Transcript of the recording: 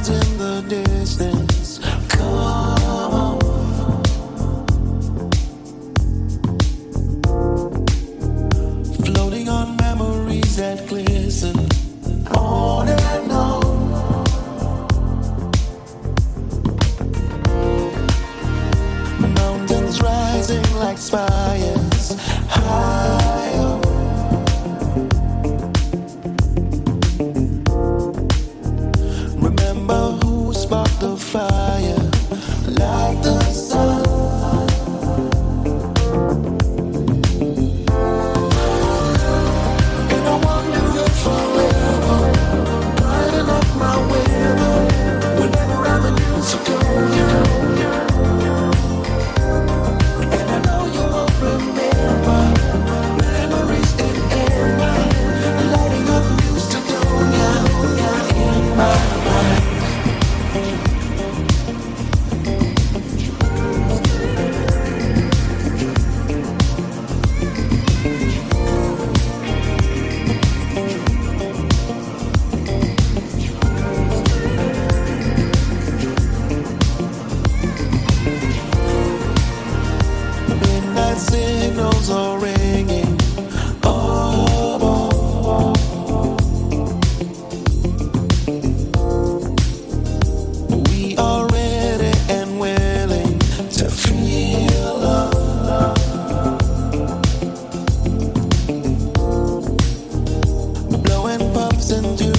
clouds in the distance. Come on. Floating on memories that glisten on and on. Mountains rising like spires higher. Remember who sparked the fire like the sun. And I wonder if forever riding up my river whenever avenues to go. And I know you won't remember memories in air, lighting up news to go in my mind. Midnight signals are ringing. Oh, we are ready and willing to feel love. Blowing puffs into